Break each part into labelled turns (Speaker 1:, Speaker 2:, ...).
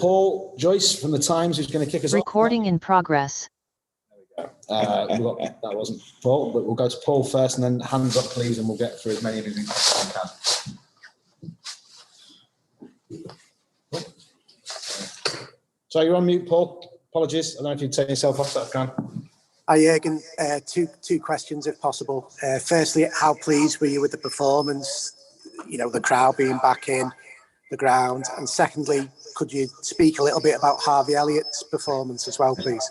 Speaker 1: Paul Joyce from the Times, who's going to kick us off.
Speaker 2: Recording in progress.
Speaker 1: That wasn't Paul, but we'll go to Paul first, and then hands up, please, and we'll get through as many of you as we can. So you're on mute, Paul. Apologies. I don't know if you'd take yourself off that can.
Speaker 3: Hi, Jurgen. Two questions, if possible. Firstly, how pleased were you with the performance? You know, the crowd being back in the ground. And secondly, could you speak a little bit about Harvey Elliott's performance as well, please?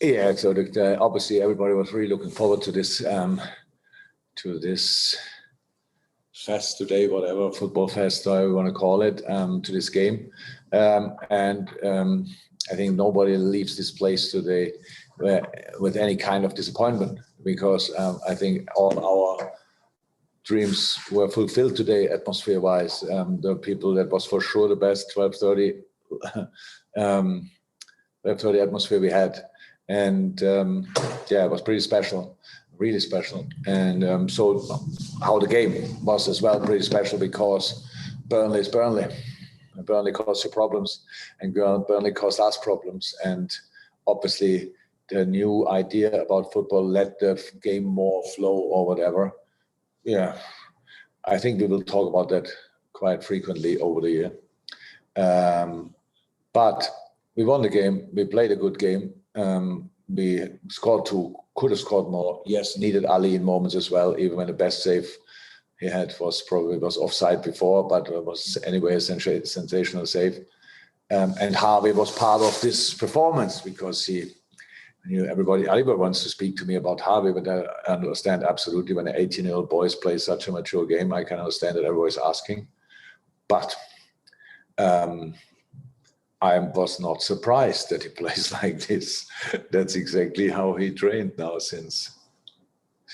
Speaker 4: Yeah, so obviously everybody was really looking forward to this fest today, whatever football fest I want to call it, to this game, I think nobody leaves this place today with any kind of disappointment, because I think all our dreams were fulfilled today, atmosphere-wise. The people, that was for sure the best 12:30 atmosphere we had, and yeah, it was pretty special, really special. And so how the game was as well, pretty special, because Burnley is Burnley. Burnley caused you problems, and Burnley caused us problems. And obviously, the new idea about football let the game more flow or whatever. Yeah, I think we will talk about that quite frequently over the year. But we won the game. We played a good game. We scored two, could have scored more. Yes, needed Ali in moments as well, even when the best save he had was offside before, but it was anyway a sensational save. And Harvey was part of this performance, because everybody wants to speak to me about Harvey, but I understand absolutely when 18-year-old boys play such a mature game, I can understand that everybody's asking. But I was not surprised that he plays like this. That's exactly how he trained now since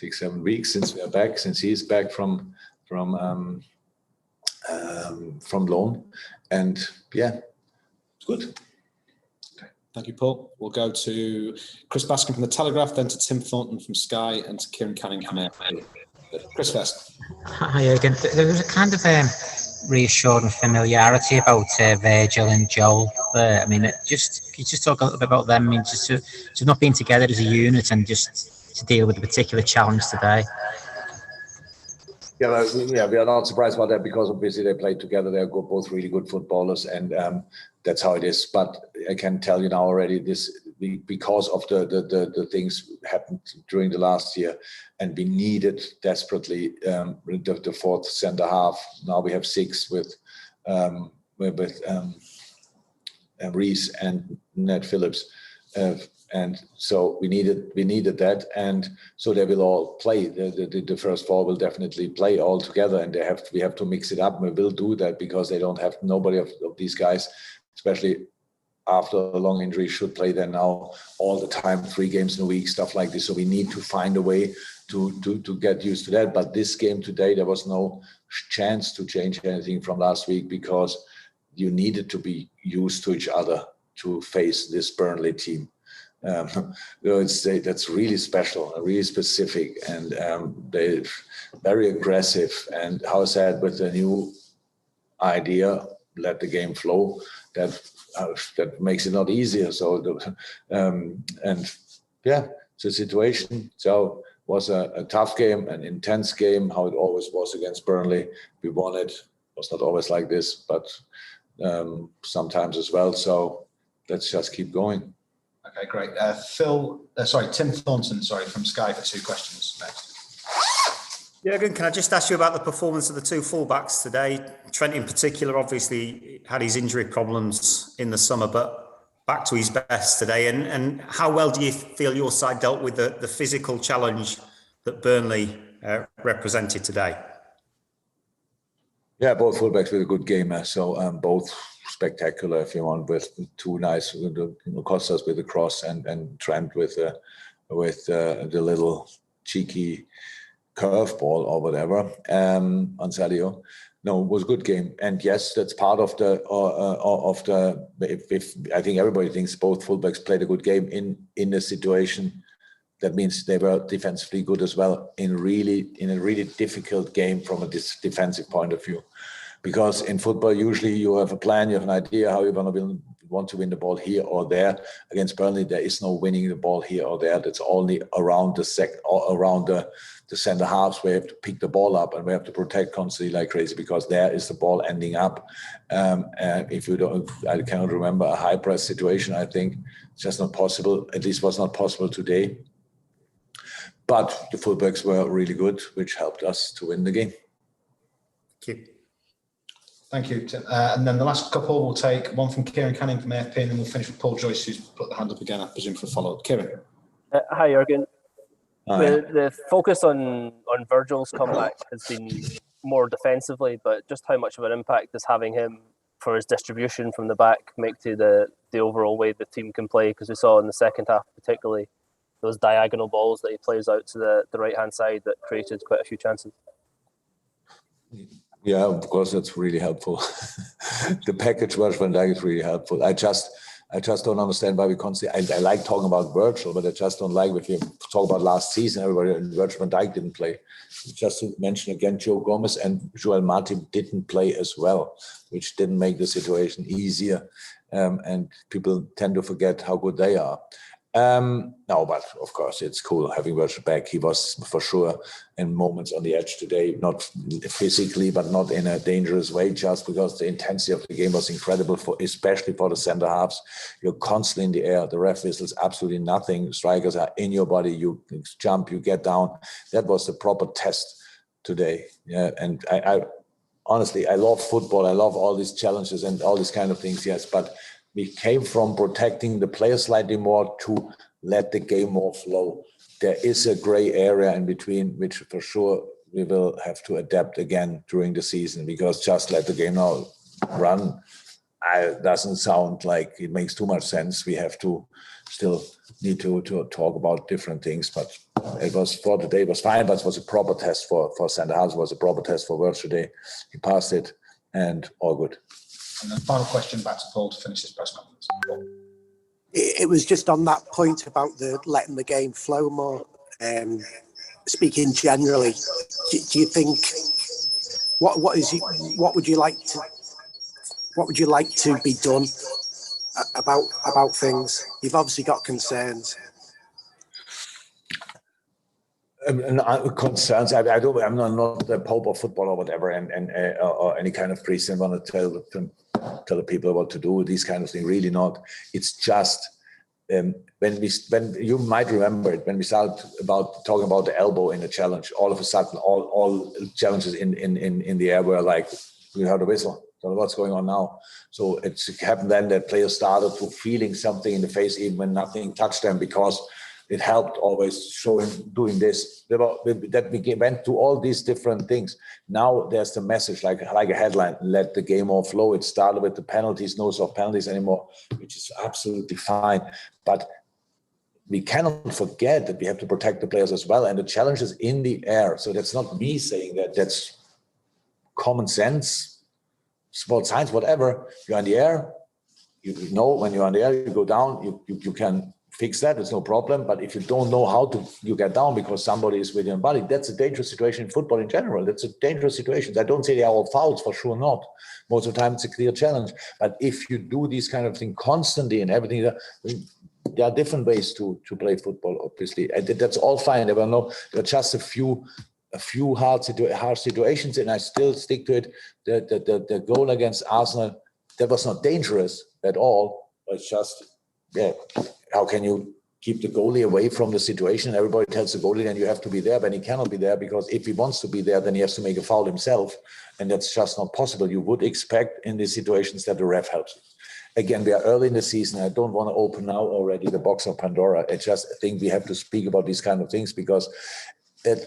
Speaker 4: 6-7 weeks, since we are back, since he's back from loan, and yeah, it's good.
Speaker 1: Okay. Thank you, Paul. We'll go to Chris Baskin from the Telegraph, then to Tim Thornton from Sky, and to Kieran Canning from Air. Chris first.
Speaker 5: Hi, Jurgen. There was a kind of reassuring familiarity about Virgil and Joel there. I mean, can you just talk a little bit about them? I mean, just to not being together as a unit and just to deal with a particular challenge today.
Speaker 4: Yeah, we are not surprised about that, because obviously they played together. They're both really good footballers, and that's how it is. But I can tell you now already, because of the things happened during the last year, and we needed desperately the fourth centre half. Now we have 6 with Reece and Ned Phillips. And so we needed that, and so they will all play. The first 4 will definitely play all together, and we have to mix it up. We will do that, because they don't have, nobody of these guys, especially after a long injury, should play there now all the time, 3 games in a week, stuff like this. So we need to find a way to get used to that. But this game today, there was no chance to change anything from last week, because you needed to be used to each other to face this Burnley team. That's really special, really specific, and they're very aggressive. And how I said, with the new idea, let the game flow, that makes it not easier. So and yeah, it's a situation. So it was a tough game, an intense game, how it always was against Burnley. We won it. It was not always like this, but sometimes as well. So let's just keep going.
Speaker 1: Okay, great. Tim Thornton, from Sky for 2 questions next.
Speaker 6: Jurgen, can I just ask you about the performance of the 2 fullbacks today? Trent in particular obviously had his injury problems in the summer, but back to his best today. And how well do you feel your side dealt with the physical challenge that Burnley represented today?
Speaker 4: Yeah, both fullbacks with a good game. So both spectacular, if you want, with 2 nice, Costas with the cross, and Trent with the little cheeky curveball or whatever on Sadio. No, it was a good game, and yes, that's part of the. If I think everybody thinks both fullbacks played a good game in the situation. That means they were defensively good as well in a really difficult game from a defensive point of view, because in football, usually you have a plan, you have an idea how you're going to want to win the ball here or there. Against Burnley, there is no winning the ball here or there. That's only around the center halves where you have to pick the ball up and we have to protect constantly like crazy, because there is the ball ending up. If you don't, I cannot remember a high press situation. I think it's just not possible. At least was not possible today. But the fullbacks were really good, which helped us to win the game.
Speaker 6: Thank you.
Speaker 1: Thank you, Tim. And then the last couple, we'll take one from Kieran Canning from AFP, and then we'll finish with Paul Joyce, who's put the hand up again, I presume, for a follow-up. Kieran.
Speaker 2: Hi, Jurgen.
Speaker 4: Hi.
Speaker 2: The focus on Virgil's comeback has been more defensively, but just how much of an impact does having him for his distribution from the back make to the overall way the team can play? Because we saw in the second half, particularly, those diagonal balls that he plays out to the right-hand side that created quite a few chances.
Speaker 4: Yeah, of course, that's really helpful. The package Virgil van Dijk is really helpful. I just don't understand why we constantly. I like talking about Virgil, but I just don't like if you talk about last season. Everybody, Virgil van Dijk didn't play. Just to mention again, Joe Gomez and Joel Matip didn't play as well, which didn't make the situation easier. And people tend to forget how good they are. No, but of course it's cool having Virgil back. He was for sure in moments on the edge today, not physically, but not in a dangerous way, just because the intensity of the game was incredible, especially for the center halves. You're constantly in the air. The ref whistles absolutely nothing. Strikers are in your body. You jump, you get down. That was the proper test today. Yeah, and I honestly, I love football. I love all these challenges and all these kind of things. Yes, but we came from protecting the players slightly more to let the game more flow. There is a gray area in between, which for sure we will have to adapt again during the season, because just let the game now run doesn't sound like it makes too much sense. We have to still need to talk about different things, but it was for today, it was fine, but it was a proper test for Sander House, was a proper test for Virgil today. He passed it and all good.
Speaker 1: And then final question back to Paul to finish his press conference.
Speaker 3: It was just on that point about letting the game flow more. Speaking generally, do you think what would you like to be done about things? You've obviously got concerns.
Speaker 4: Concerns. I'm not the Pope of football or whatever, or any kind of priest and want to tell the people what to do. These kind of things, really not. It's just when you might remember it, when we started about talking about the elbow in the challenge, all of a sudden all challenges in the air were like, we heard a whistle. So what's going on now? So it happened then that players started to feeling something in the face even when nothing touched them, because it helped always showing doing this. That we went to all these different things. Now there's the message like a headline: let the game all flow. It started with the penalties, no soft penalties anymore, which is absolutely fine. But we cannot forget that we have to protect the players as well. And the challenge is in the air. So that's not me saying that. That's common sense, sports science, whatever. You're in the air. You know when you're in the air, you go down. You can fix that, it's no problem. But if you don't know how to, you get down because somebody is with your body. That's a dangerous situation in football in general. That's a dangerous situation. I don't say they are all fouls, for sure not. Most of the time it's a clear challenge. But if you do these kind of things constantly and everything, there are different ways to play football, obviously. That's all fine. There were just a few hard situations, and I still stick to it. The goal against Arsenal, that was not dangerous at all. It's just, yeah, how can you keep the goalie away from the situation? Everybody tells the goalie, then you have to be there, but he cannot be there, because if he wants to be there, then he has to make a foul himself, and that's just not possible. You would expect in these situations that the ref helps. Again, we are early in the season. I don't want to open now already the box of Pandora. I just think we have to speak about these kind of things, because the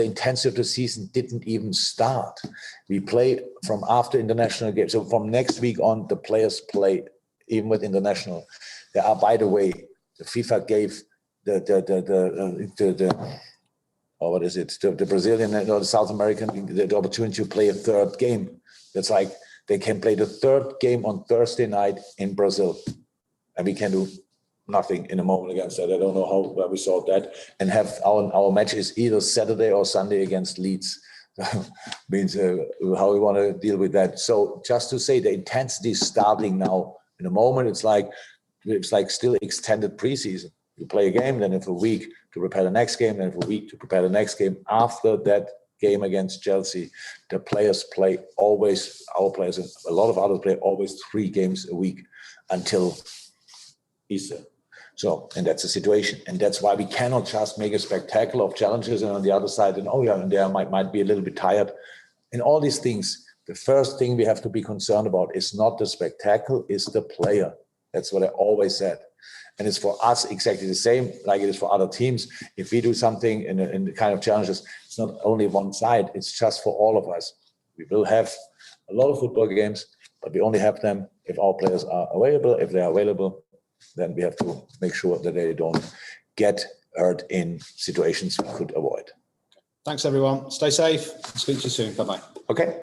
Speaker 4: intensity of the season didn't even start. We play from after international games. So from next week on, the players play even with international. There are, by the way, the FIFA gave the Brazilian or the South American the opportunity to play a third game. That's like they can play the third game on Thursday night in Brazil, and we can do nothing in a moment against that. I don't know where we saw that, and have our match is either Saturday or Sunday against Leeds. means how we want to deal with that. So just to say, the intensity is starting now. In a moment, it's like still extended preseason. You play a game, then have a week to prepare the next game, then have a week to prepare the next game. After that game against Chelsea, the players play always, our players and a lot of others play always 3 games a week until Easter. So, and that's the situation. And that's why we cannot just make a spectacle of challenges and on the other side, and and they might be a little bit tired. And all these things, the first thing we have to be concerned about is not the spectacle, is the player. That's what I always said. And it's for us exactly the same like it is for other teams. If we do something in the kind of challenges, it's not only one side, it's just for all of us. We will have a lot of football games, but we only have them if our players are available. If they are available, then we have to make sure that they don't get hurt in situations we could avoid.
Speaker 1: Thanks, everyone. Stay safe. Speak to you soon. Bye-bye.
Speaker 4: Okay.